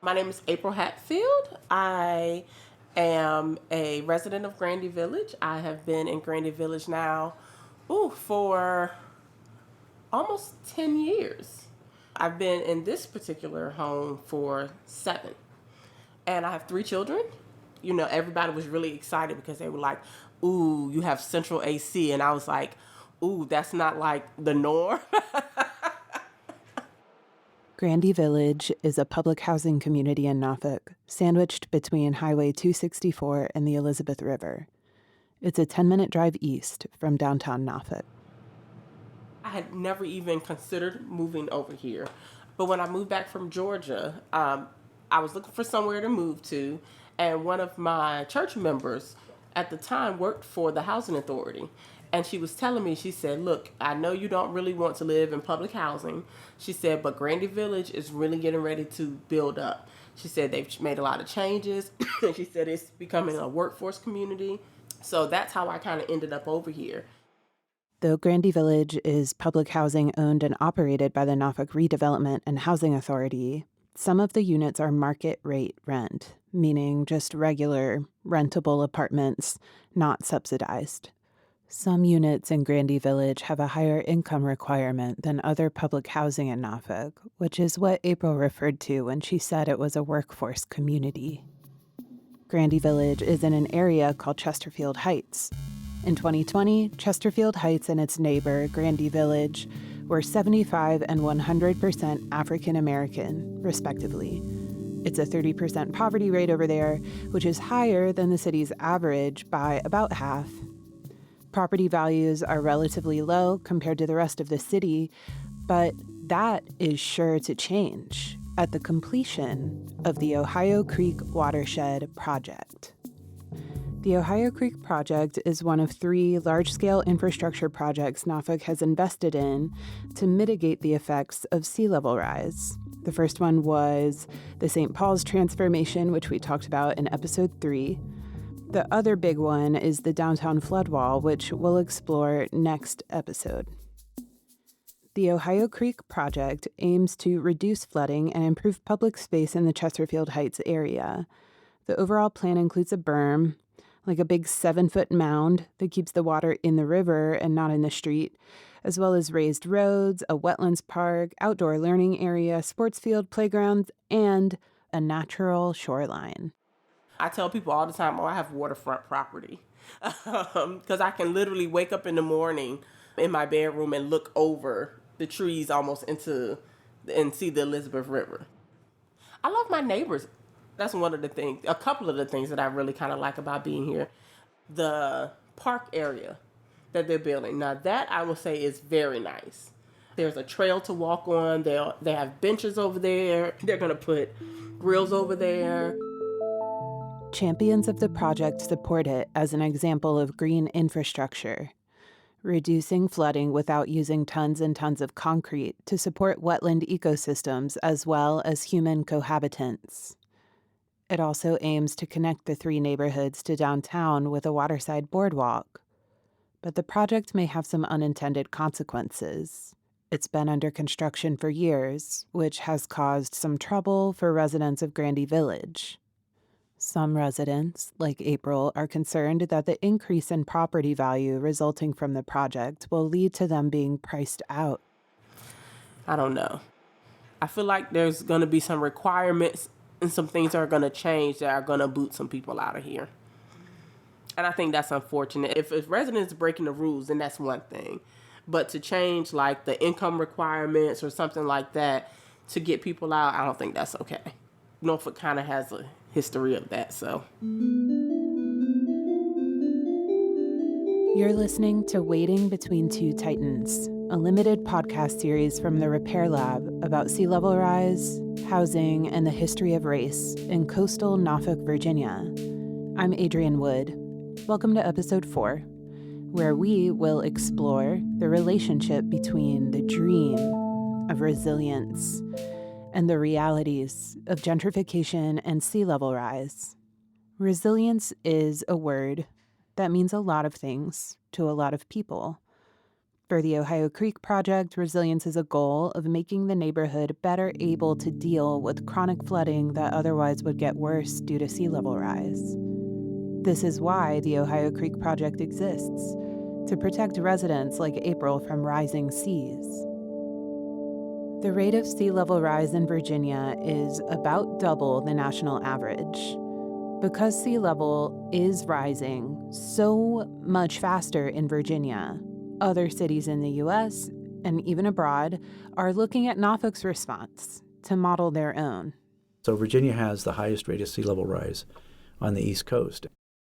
My name is April Hatfield. I am a resident of Grandy Village. I have been in Grandy Village now for almost 10 years. I've been in this particular home for 7. And I have 3 children. You know, everybody was really excited because they were like, ooh, you have central AC. And I was like, ooh, that's not like the norm. Grandy Village is a public housing community in Norfolk, sandwiched between Highway 264 and the Elizabeth River. It's a 10-minute drive east from downtown Norfolk. I had never even considered moving over here. But when I moved back from Georgia, I was looking for somewhere to move to. And one of my church members at the time worked for the housing authority. And she was telling me, she said, look, I know you don't really want to live in public housing. She said, but Grandy Village is really getting ready to build up. She said they've made a lot of changes. And she said it's becoming a workforce community. So that's how I kind of ended up over here. Though Grandy Village is public housing owned and operated by the Norfolk Redevelopment and Housing Authority, some of the units are market rate rent, meaning just regular, rentable apartments, not subsidized. Some units in Grandy Village have a higher income requirement than other public housing in Norfolk, which is what April referred to when she said it was a workforce community. Grandy Village is in an area called Chesterfield Heights. In 2020, Chesterfield Heights and its neighbor, Grandy Village, were 75% and 100% African American, respectively. It's a 30% poverty rate over there, which is higher than the city's average by about half. Property values are relatively low compared to the rest of the city, but that is sure to change at the completion of the Ohio Creek Watershed Project. The Ohio Creek Project is one of 3 large-scale infrastructure projects Norfolk has invested in to mitigate the effects of sea level rise. The first one was the St. Paul's transformation, which we talked about in episode 3. The other big one is the downtown flood wall, which we'll explore next episode. The Ohio Creek Project aims to reduce flooding and improve public space in the Chesterfield Heights area. The overall plan includes a berm, like a big 7-foot mound that keeps the water in the river and not in the street, as well as raised roads, a wetlands park, outdoor learning area, sports field, playgrounds, and a natural shoreline. I tell people all the time, I have waterfront property. Because I can literally wake up in the morning in my bedroom and look over the trees almost and see the Elizabeth River. I love my neighbors. That's one of the things, a couple of the things that I really kind of like about being here. The park area that they're building. Now that I will say is very nice. There's a trail to walk on. They have benches over there. They're going to put grills over there. Champions of the project support it as an example of green infrastructure, reducing flooding without using tons and tons of concrete to support wetland ecosystems as well as human cohabitants. It also aims to connect the 3 neighborhoods to downtown with a waterside boardwalk. But the project may have some unintended consequences. It's been under construction for years, which has caused some trouble for residents of Grandy Village. Some residents, like April, are concerned that the increase in property value resulting from the project will lead to them being priced out. I don't know. I feel like there's going to be some requirements and some things are going to change that are going to boot some people out of here. And I think that's unfortunate. If residents breaking the rules, then that's one thing. But to change like the income requirements or something like that to get people out, I don't think that's okay. Norfolk kind of has a history of that, so. You're listening to Waiting Between Two Titans, a limited podcast series from the Repair Lab about sea level rise, housing, and the history of race in coastal Norfolk, Virginia. I'm Adrian Wood. Welcome to episode 4, where we will explore the relationship between the dream of resilience and the realities of gentrification and sea level rise. Resilience is a word that means a lot of things to a lot of people. For the Ohio Creek Project, resilience is a goal of making the neighborhood better able to deal with chronic flooding that otherwise would get worse due to sea level rise. This is why the Ohio Creek Project exists, to protect residents like April from rising seas. The rate of sea level rise in Virginia is about double the national average. Because sea level is rising so much faster in Virginia, other cities in the U.S. and even abroad are looking at Norfolk's response to model their own. So Virginia has the highest rate of sea level rise on the East Coast.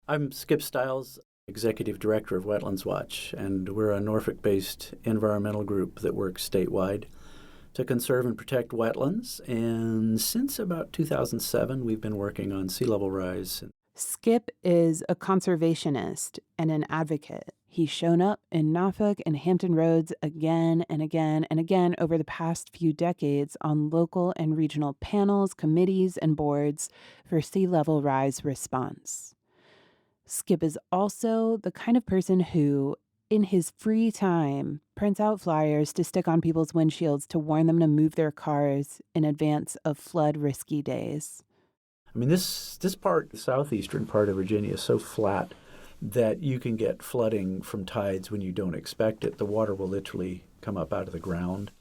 I'm Skip Stiles, Executive Director of Wetlands Watch, and we're a Norfolk-based environmental group that works statewide to conserve and protect wetlands. And since about 2007, we've been working on sea level rise. Skip is a conservationist and an advocate. He's shown up in Norfolk and Hampton Roads again and again and again over the past few decades on local and regional panels, committees, and boards for sea level rise response. Skip is also the kind of person who, in his free time, prints out flyers to stick on people's windshields to warn them to move their cars in advance of flood-risky days. I mean, this part, the southeastern part of Virginia, is so flat that you can get flooding from tides when you don't expect it. The water will literally come up out of the ground.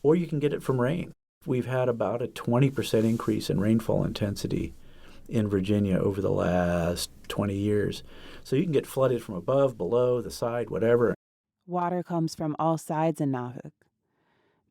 Or you can get it from rain. We've had about a 20% increase in rainfall intensity in Virginia over the last 20 years. So you can get flooded from above, below, the side, whatever. Water comes from all sides in Norfolk.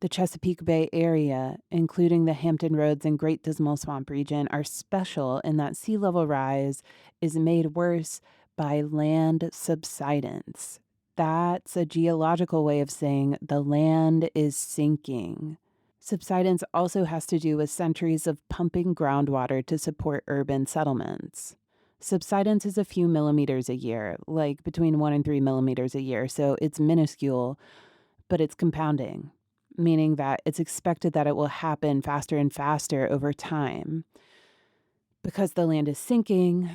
The Chesapeake Bay area, including the Hampton Roads and Great Dismal Swamp region, are special in that sea level rise is made worse by land subsidence. That's a geological way of saying the land is sinking. Subsidence also has to do with centuries of pumping groundwater to support urban settlements. Subsidence is a few millimeters a year, like between 1 and 3 millimeters a year, so it's minuscule, but it's compounding, meaning that it's expected that it will happen faster and faster over time. Because the land is sinking,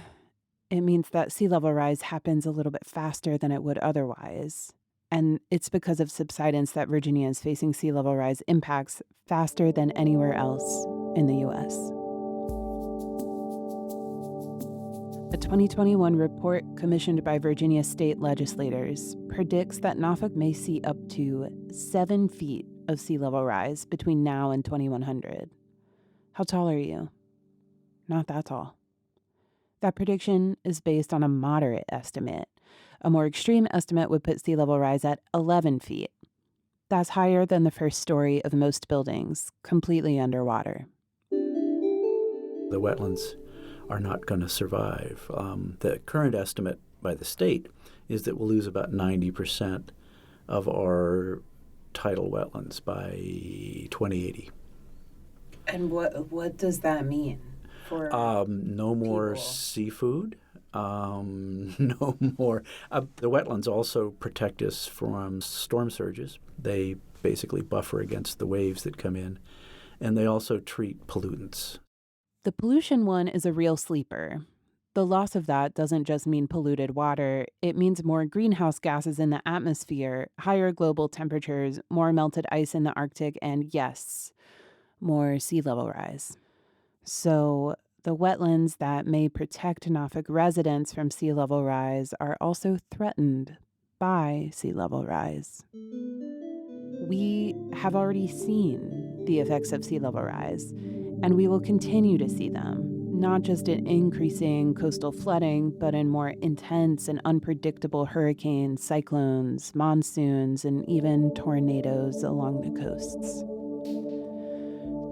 it means that sea level rise happens a little bit faster than it would otherwise. And it's because of subsidence that Virginia is facing sea level rise impacts faster than anywhere else in the U.S. A 2021 report commissioned by Virginia state legislators predicts that Norfolk may see up to 7 feet of sea level rise between now and 2100. How tall are you? Not that tall. That prediction is based on a moderate estimate. A more extreme estimate would put sea level rise at 11 feet. That's higher than the first story of most buildings, completely underwater. The wetlands are not going to survive. The current estimate by the state is that we'll lose about 90% of our tidal wetlands by 2080. And what does that mean for no more people? Seafood. No more. The wetlands also protect us from storm surges. They basically buffer against the waves that come in, and they also treat pollutants. The pollution one is a real sleeper. The loss of that doesn't just mean polluted water. It means more greenhouse gases in the atmosphere, higher global temperatures, more melted ice in the Arctic, and yes, more sea level rise. So the wetlands that may protect Norfolk residents from sea level rise are also threatened by sea level rise. We have already seen the effects of sea level rise, and we will continue to see them, not just in increasing coastal flooding, but in more intense and unpredictable hurricanes, cyclones, monsoons, and even tornadoes along the coasts.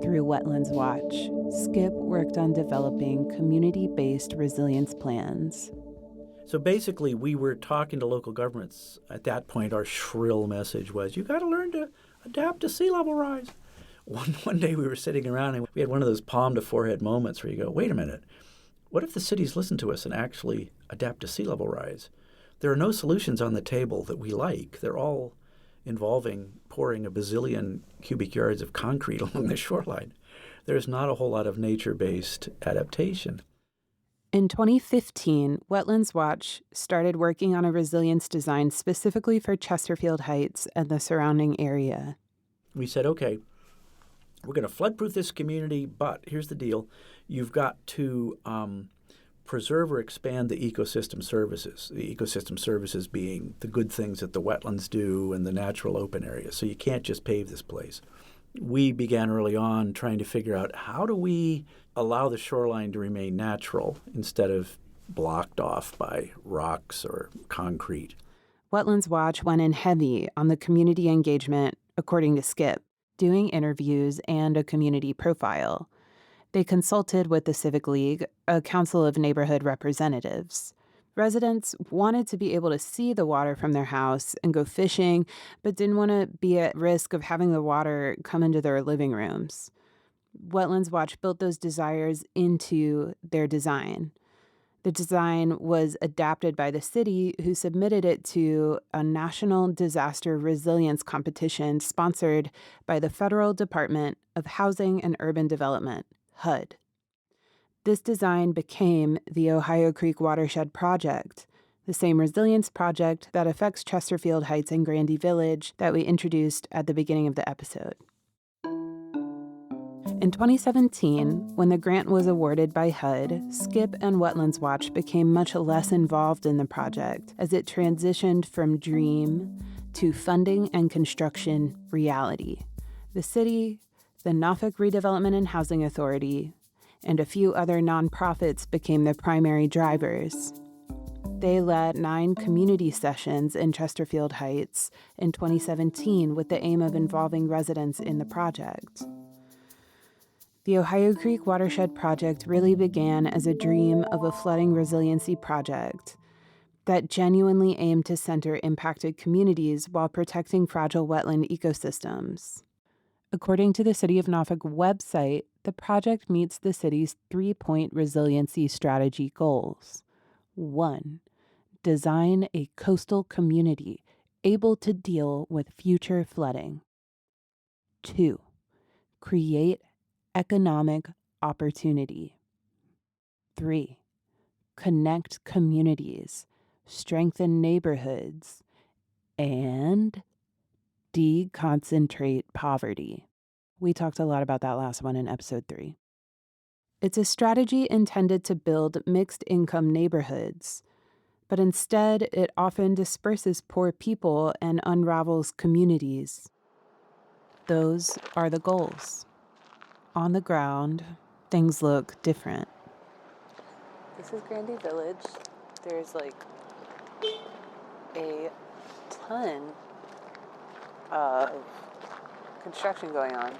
Through Wetlands Watch, Skip worked on developing community-based resilience plans. So basically, we were talking to local governments. At that point, our shrill message was, you got to learn to adapt to sea level rise. One day we were sitting around and we had one of those palm to forehead moments where you go, wait a minute, what if the cities listen to us and actually adapt to sea level rise? There are no solutions on the table that we like. They're all involving pouring a bazillion cubic yards of concrete along the shoreline. There's not a whole lot of nature-based adaptation. In 2015, Wetlands Watch started working on a resilience design specifically for Chesterfield Heights and the surrounding area. We said, okay, we're going to floodproof this community, but here's the deal. You've got to preserve or expand the ecosystem services, the ecosystem services being the good things that the wetlands do and the natural open areas. So you can't just pave this place. We began early on trying to figure out how do we allow the shoreline to remain natural instead of blocked off by rocks or concrete. Wetlands Watch went in heavy on the community engagement, according to Skip, doing interviews and a community profile. They consulted with the Civic League, a council of neighborhood representatives. Residents wanted to be able to see the water from their house and go fishing, but didn't want to be at risk of having the water come into their living rooms. Wetlands Watch built those desires into their design. The design was adapted by the city, who submitted it to a national disaster resilience competition sponsored by the Federal Department of Housing and Urban Development, HUD. This design became the Ohio Creek Watershed Project, the same resilience project that affects Chesterfield Heights and Grandy Village that we introduced at the beginning of the episode. In 2017, when the grant was awarded by HUD, Skip and Wetlands Watch became much less involved in the project as it transitioned from dream to funding and construction reality. The city, the Norfolk Redevelopment and Housing Authority, and a few other nonprofits became the primary drivers. They led 9 community sessions in Chesterfield Heights in 2017 with the aim of involving residents in the project. The Ohio Creek Watershed Project really began as a dream of a flooding resiliency project that genuinely aimed to center impacted communities while protecting fragile wetland ecosystems. According to the City of Norfolk website, the project meets the city's 3-point resiliency strategy goals. 1. Design a coastal community able to deal with future flooding. 2. Create economic opportunity. 3. Connect communities, strengthen neighborhoods, and deconcentrate poverty. We talked a lot about that last one in episode 3. It's a strategy intended to build mixed-income neighborhoods, but instead it often disperses poor people and unravels communities. Those are the goals. On the ground, things look different. This is Grandy Village. There's like a ton of construction going on.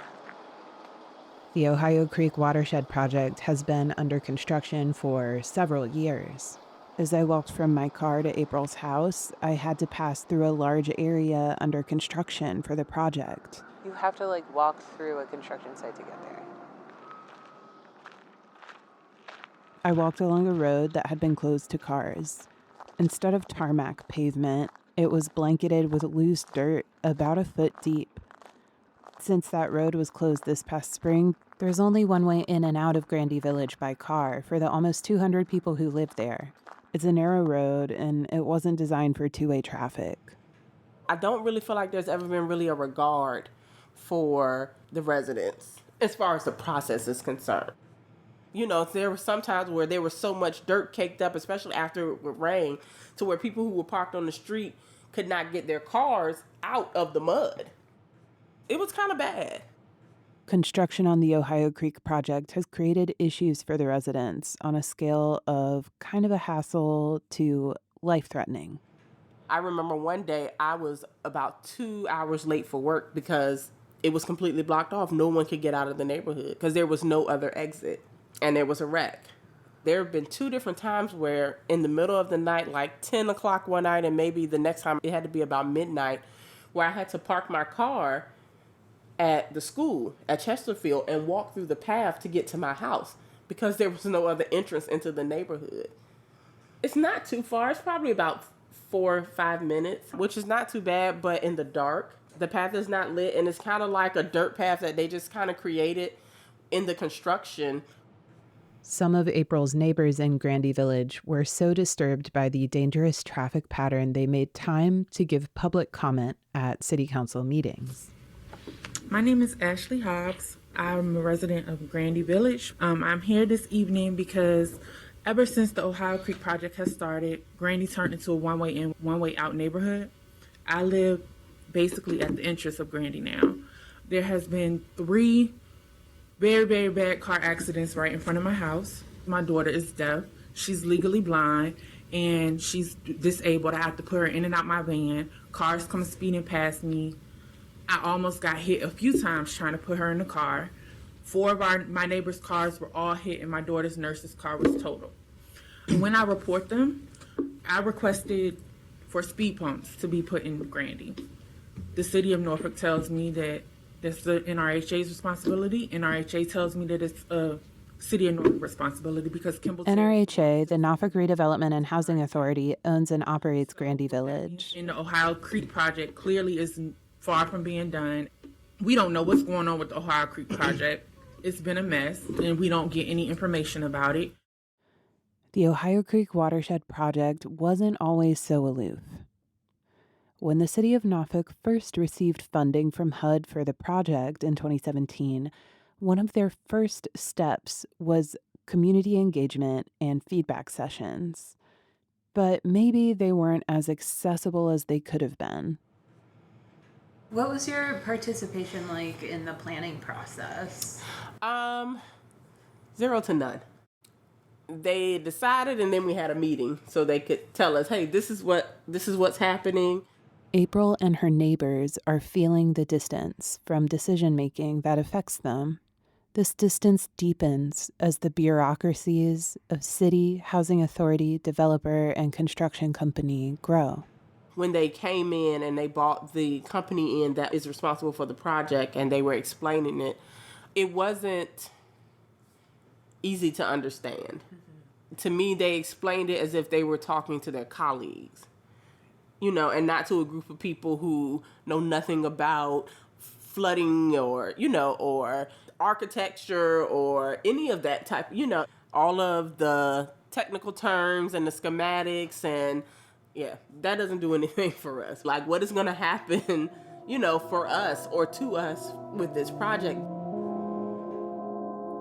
The Ohio Creek Watershed Project has been under construction for several years. As I walked from my car to April's house, I had to pass through a large area under construction for the project. You have to walk through a construction site to get there. I walked along a road that had been closed to cars. Instead of tarmac pavement, it was blanketed with loose dirt about a foot deep. Since that road was closed this past spring, there's only one way in and out of Grandy Village by car for the almost 200 people who live there. It's a narrow road, and it wasn't designed for two-way traffic. I don't really feel like there's ever been really a regard for the residents as far as the process is concerned. You know, there were some times where there was so much dirt caked up, especially after it would rain, to where people who were parked on the street could not get their cars out of the mud. It was kind of bad. Construction on the Ohio Creek project has created issues for the residents on a scale of kind of a hassle to life-threatening. I remember one day I was about 2 hours late for work because it was completely blocked off. No one could get out of the neighborhood because there was no other exit. And there was a wreck. There have been 2 different times where in the middle of the night, like 10 o'clock one night, and maybe the next time it had to be about midnight, where I had to park my car at the school at Chesterfield and walk through the path to get to my house because there was no other entrance into the neighborhood. It's not too far. It's probably about 4 or 5 minutes, which is not too bad, but in the dark. The path is not lit, and it's kind of like a dirt path that they just kind of created in the construction. Some of April's neighbors in Grandy Village were so disturbed by the dangerous traffic pattern they made time to give public comment at city council meetings. My name is Ashley Hobbes. I'm a resident of Grandy Village. I'm here this evening because ever since the Ohio Creek Project has started, Grandy turned into a one-way in, one-way out neighborhood. I live basically at the entrance of Grandy now. There has been 3 very, very bad car accidents right in front of my house. My daughter is deaf. She's legally blind, and she's disabled. I have to put her in and out my van. Cars come speeding past me. I almost got hit a few times trying to put her in the car. 4 of my neighbors' cars were all hit, and my daughter's nurse's car was totaled. When I report them, I requested for speed bumps to be put in Grandy. The city of Norfolk tells me that that's the NRHA's responsibility. NRHA tells me that it's a city of Norfolk responsibility because Kimball... NRHA, the Norfolk Redevelopment and Housing Authority, owns and operates Grandy Village. And the Ohio Creek Project clearly is far from being done. We don't know what's going on with the Ohio Creek Project. It's been a mess, and we don't get any information about it. The Ohio Creek Watershed Project wasn't always so aloof. When the city of Norfolk first received funding from HUD for the project in 2017, one of their first steps was community engagement and feedback sessions. But maybe they weren't as accessible as they could have been. What was your participation like in the planning process? 0 to none. They decided, and then we had a meeting so they could tell us, hey, this is what's happening. April and her neighbors are feeling the distance from decision-making that affects them. This distance deepens as the bureaucracies of city, housing authority, developer, and construction company grow. When they came in and they brought the company in that is responsible for the project and they were explaining it, it wasn't easy to understand. Mm-hmm. To me, they explained it as if they were talking to their colleagues, and not to a group of people who know nothing about flooding or architecture or any of that type, all of the technical terms and the schematics, and that doesn't do anything for us. Like, what is going to happen, for us or to us with this project?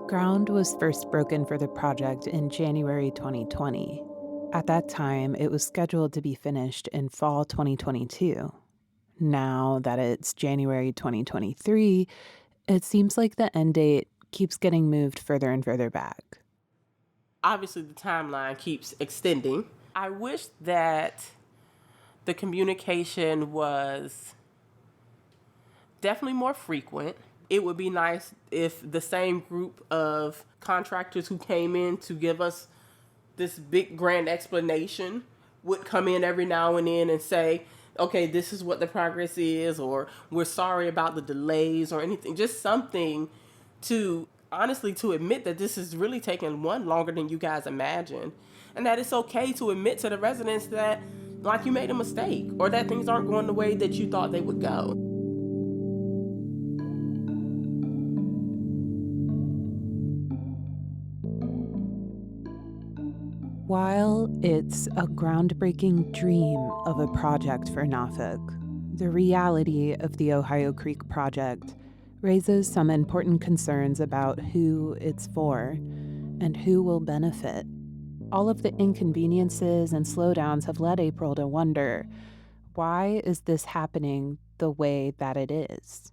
Ground was first broken for the project in January 2020. At that time, it was scheduled to be finished in fall 2022. Now that it's January 2023, it seems like the end date keeps getting moved further and further back. Obviously, the timeline keeps extending. I wish that the communication was definitely more frequent. It would be nice if the same group of contractors who came in to give us this big grand explanation would come in every now and then and say, okay, this is what the progress is, or we're sorry about the delays or anything. Just something to admit that this is really taking longer than you guys imagined. And that it's okay to admit to the residents that, like, you made a mistake or that things aren't going the way that you thought they would go. While it's a groundbreaking dream of a project for Norfolk, the reality of the Ohio Creek Project raises some important concerns about who it's for and who will benefit. All of the inconveniences and slowdowns have led April to wonder, why is this happening the way that it is?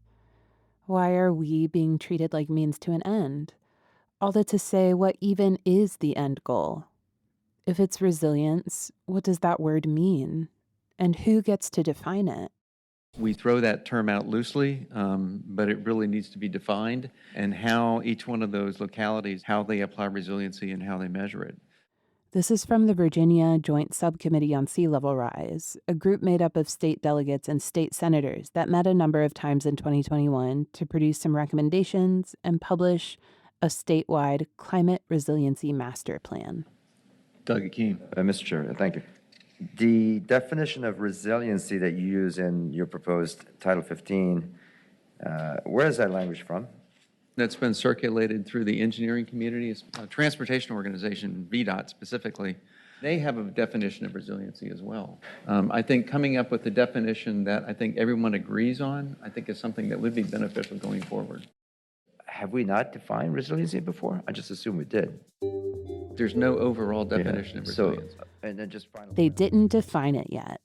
Why are we being treated like means to an end? All that to say, what even is the end goal? If it's resilience, what does that word mean? And who gets to define it? We throw that term out loosely, but it really needs to be defined, and how each one of those localities, how they apply resiliency and how they measure it. This is from the Virginia Joint Subcommittee on Sea Level Rise, a group made up of state delegates and state senators that met a number of times in 2021 to produce some recommendations and publish a statewide climate resiliency master plan. Doug Keam. Mr. Chair, thank you. The definition of resiliency that you use in your proposed Title 15, where is that language from? That's been circulated through the engineering community, transportation organization, VDOT specifically. They have a definition of resiliency as well. I think coming up with a definition that I think everyone agrees on, I think is something that would be beneficial going forward. Have we not defined resiliency before? I just assumed we did. There's no overall definition of resilience. So, and then just final. They didn't define it yet.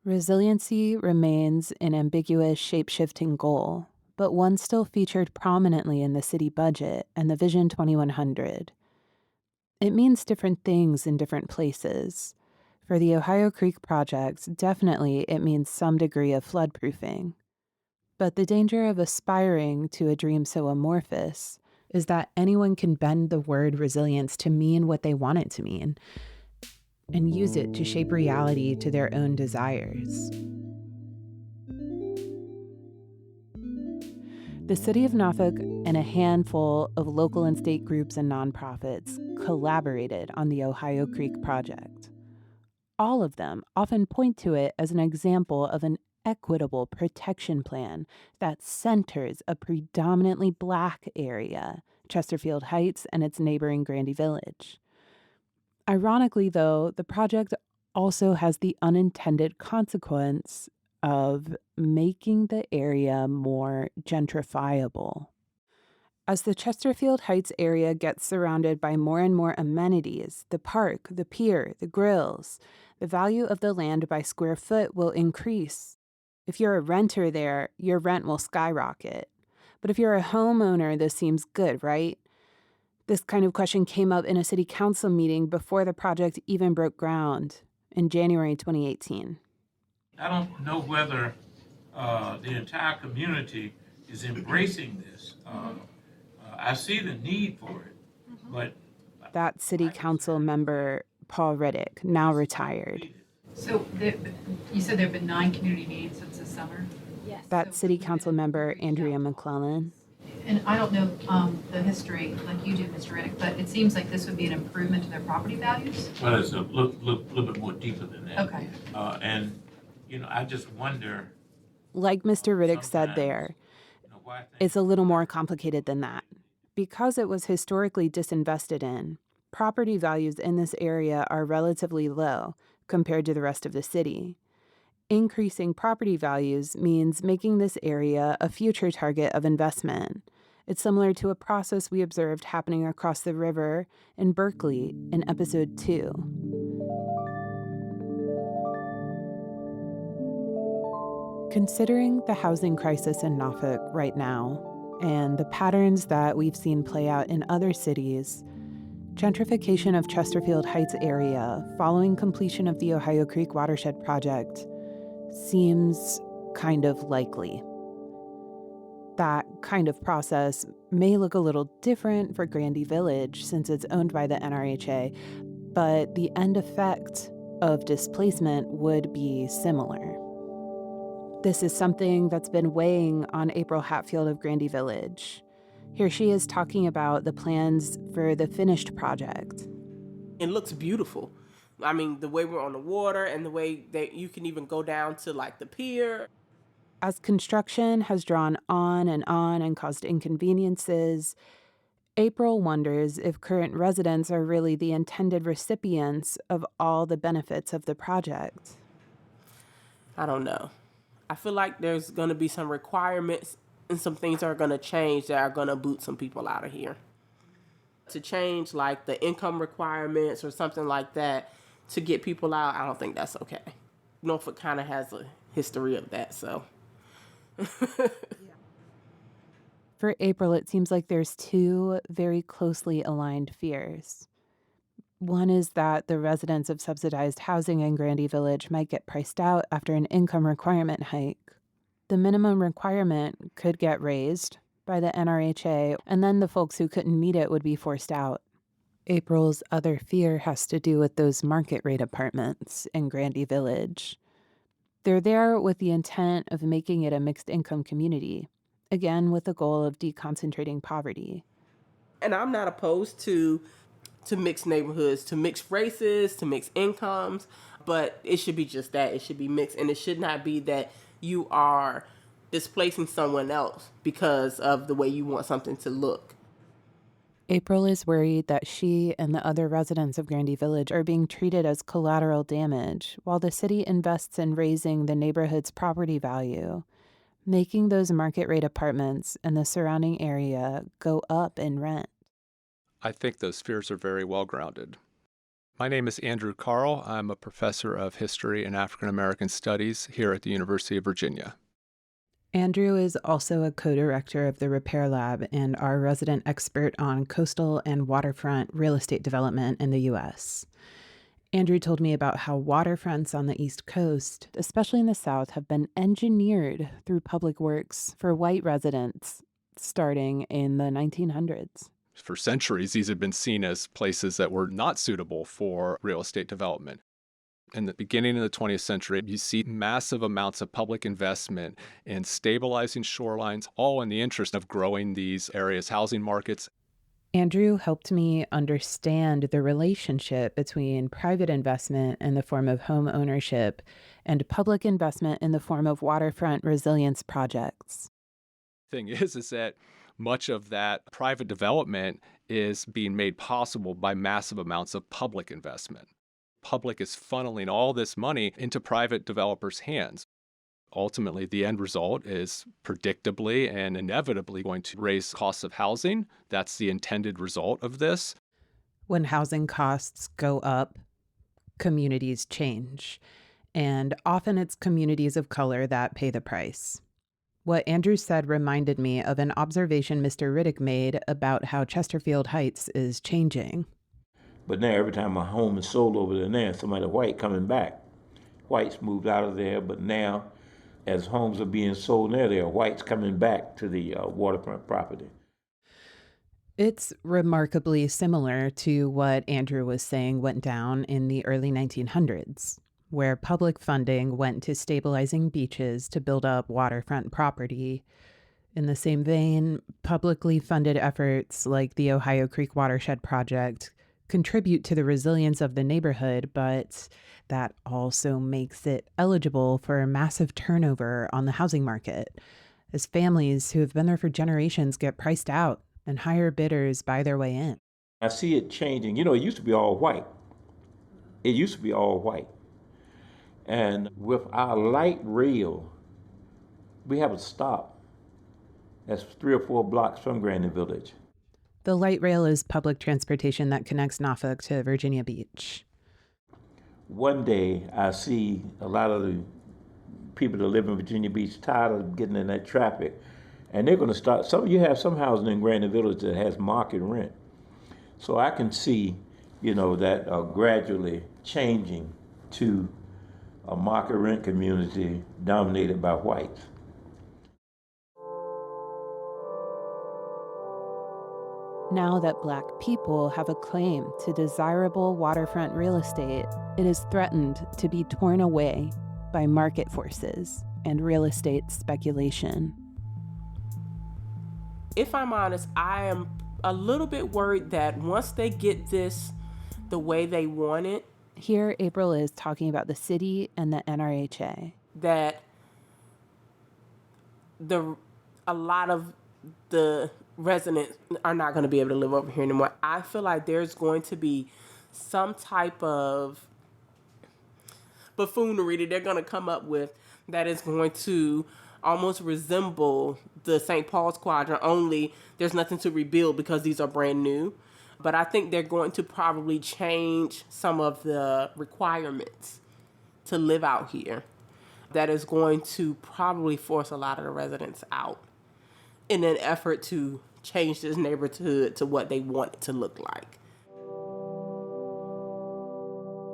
Resiliency remains an ambiguous, shape-shifting goal, but one still featured prominently in the city budget and the Vision 2100. It means different things in different places. For the Ohio Creek Project, definitely it means some degree of floodproofing. But the danger of aspiring to a dream so amorphous is that anyone can bend the word resilience to mean what they want it to mean and use it to shape reality to their own desires. The city of Norfolk and a handful of local and state groups and nonprofits collaborated on the Ohio Creek Project. All of them often point to it as an example of an equitable protection plan that centers a predominantly Black area, Chesterfield Heights and its neighboring Grandy Village. Ironically, though, the project also has the unintended consequence of making the area more gentrifiable. As the Chesterfield Heights area gets surrounded by more and more amenities, the park, the pier, the grills, the value of the land by square foot will increase. If you're a renter there, your rent will skyrocket. But if you're a homeowner, this seems good, right? This kind of question came up in a city council meeting before the project even broke ground in January 2018. I don't know whether the entire community is embracing this. I see the need for it, but... That city council member, Paul Riddick, now retired. So you said there have been 9 community meetings since the summer? Yes. That city council member, Andria McClellan. And I don't know the history like you do, Mr. Riddick, but it seems like this would be an improvement to their property values? Well, it's a little bit more deeper than that. Okay. And, I just wonder... Like Mr. Riddick said there, why it's a little more complicated than that. Because it was historically disinvested in, property values in this area are relatively low compared to the rest of the city. Increasing property values means making this area a future target of investment. It's similar to a process we observed happening across the river in Berkeley in episode 2. Considering the housing crisis in Norfolk right now and the patterns that we've seen play out in other cities, gentrification of Chesterfield Heights area following completion of the Ohio Creek Watershed Project seems kind of likely. That kind of process may look a little different for Grandy Village since it's owned by the NRHA, but the end effect of displacement would be similar. This is something that's been weighing on April Hatfield of Grandy Village. Here she is talking about the plans for the finished project. It looks beautiful. I mean, the way we're on the water and the way that you can even go down to like the pier. As construction has drawn on and caused inconveniences, April wonders if current residents are really the intended recipients of all the benefits of the project. I don't know. I feel like there's going to be some requirements and some things are going to change that are going to boot some people out of here. To change like the income requirements or something like that to get people out, I don't think that's okay. Norfolk kind of has a history of that, so. For April, it seems like there's 2 very closely aligned fears. One is that the residents of subsidized housing in Grandy Village might get priced out after an income requirement hike. The minimum requirement could get raised by the NRHA, and then the folks who couldn't meet it would be forced out. April's other fear has to do with those market rate apartments in Grandy Village. They're there with the intent of making it a mixed income community, again with the goal of deconcentrating poverty. And I'm not opposed to mixed neighborhoods, to mixed races, to mixed incomes, but it should be just that. It should be mixed, and it should not be that you are displacing someone else because of the way you want something to look. April is worried that she and the other residents of Grandy Village are being treated as collateral damage while the city invests in raising the neighborhood's property value, making those market rate apartments and the surrounding area go up in rent. I think those fears are very well grounded. My name is Andrew Kahrl. I'm a professor of history and African American studies here at the University of Virginia. Andrew is also a co-director of the Repair Lab and our resident expert on coastal and waterfront real estate development in the U.S. Andrew told me about how waterfronts on the East Coast, especially in the South, have been engineered through public works for white residents starting in the 1900s. For centuries, these have been seen as places that were not suitable for real estate development. In the beginning of the 20th century, you see massive amounts of public investment in stabilizing shorelines, all in the interest of growing these areas' housing markets. Andrew helped me understand the relationship between private investment in the form of home ownership and public investment in the form of waterfront resilience projects. Thing is that much of that private development is being made possible by massive amounts of public investment. Public is funneling all this money into private developers' hands. Ultimately, the end result is predictably and inevitably going to raise costs of housing. That's the intended result of this. When housing costs go up, communities change. And often it's communities of color that pay the price. What Andrew said reminded me of an observation Mr. Riddick made about how Chesterfield Heights is changing. But now every time a home is sold over there, now somebody white coming back. Whites moved out of there, but now as homes are being sold there are whites coming back to the waterfront property. It's remarkably similar to what Andrew was saying went down in the early 1900s, where public funding went to stabilizing beaches to build up waterfront property. In the same vein, publicly funded efforts like the Ohio Creek Watershed Project contribute to the resilience of the neighborhood, but that also makes it eligible for massive turnover on the housing market, as families who have been there for generations get priced out and higher bidders buy their way in. I see it changing. You know, it used to be all white. It used to be all white. And with our light rail, we have a stop that's 3 or 4 blocks from Grandy Village. The light rail is public transportation that connects Norfolk to Virginia Beach. One day, I see a lot of the people that live in Virginia Beach tired of getting in that traffic, and they're going to start. You have some housing in Grandy Village that has market rent. So I can see, that gradually changing to a market rent community dominated by whites. Now that Black people have a claim to desirable waterfront real estate, it is threatened to be torn away by market forces and real estate speculation. If I'm honest, I am a little bit worried that once they get this the way they want it. Here, April is talking about the city and the NRHA. That a lot of the residents are not going to be able to live over here anymore. I feel like there's going to be some type of buffoonery that they're going to come up with that is going to almost resemble the St. Paul's Quadrant, only there's nothing to rebuild because these are brand new. But I think they're going to probably change some of the requirements to live out here. That is going to probably force a lot of the residents out in an effort to change this neighborhood to what they want it to look like.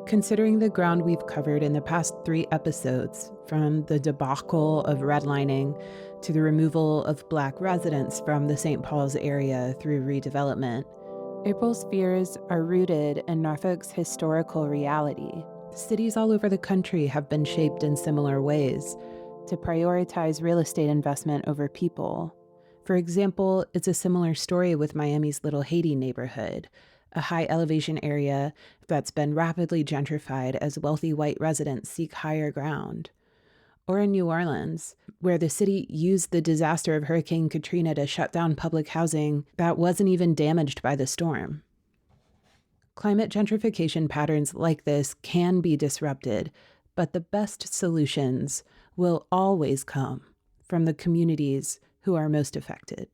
Considering the ground we've covered in the past 3 episodes, from the debacle of redlining to the removal of Black residents from the St. Paul's area through redevelopment, April's fears are rooted in Norfolk's historical reality. Cities all over the country have been shaped in similar ways to prioritize real estate investment over people. For example, it's a similar story with Miami's Little Haiti neighborhood, a high-elevation area that's been rapidly gentrified as wealthy white residents seek higher ground. Or in New Orleans, where the city used the disaster of Hurricane Katrina to shut down public housing that wasn't even damaged by the storm. Climate gentrification patterns like this can be disrupted, but the best solutions will always come from the communities who are most affected.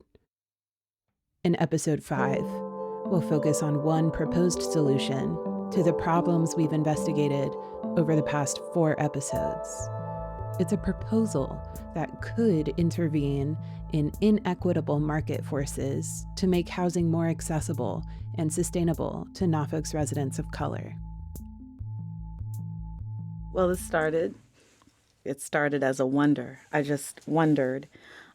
In episode 5, we'll focus on one proposed solution to the problems we've investigated over the past 4 episodes. It's a proposal that could intervene in inequitable market forces to make housing more accessible and sustainable to Norfolk's residents of color. Well, it started as a wonder. I just wondered,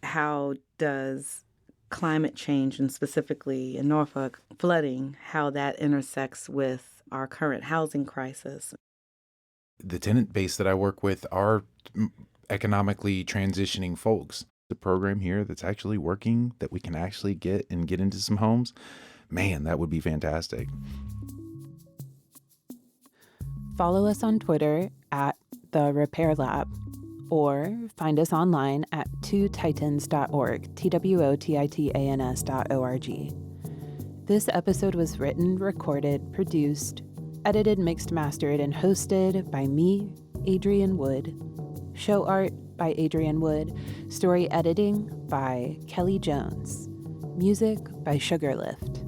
how does climate change, and specifically in Norfolk, flooding, how that intersects with our current housing crisis? The tenant base that I work with are economically transitioning folks. The program here that's actually working, that we can actually get into some homes, man, that would be fantastic. Follow us on Twitter at The Repair Lab, or find us online at twotitans.org, twotitans.org. This episode was written, recorded, produced, edited, mixed, mastered, and hosted by me, Adrian Wood. Show art by Adrian Wood. Story editing by Kelly Jones. Music by Sugarlift.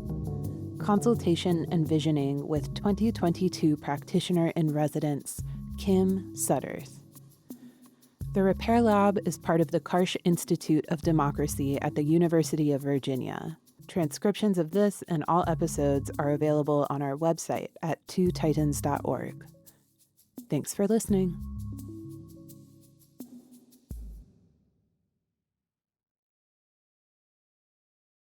Consultation and visioning with 2022 practitioner in residence, Kim Sudderth. The Repair Lab is part of the Kahrl Institute of Democracy at the University of Virginia. Transcriptions of this and all episodes are available on our website at twotitans.org. Thanks for listening.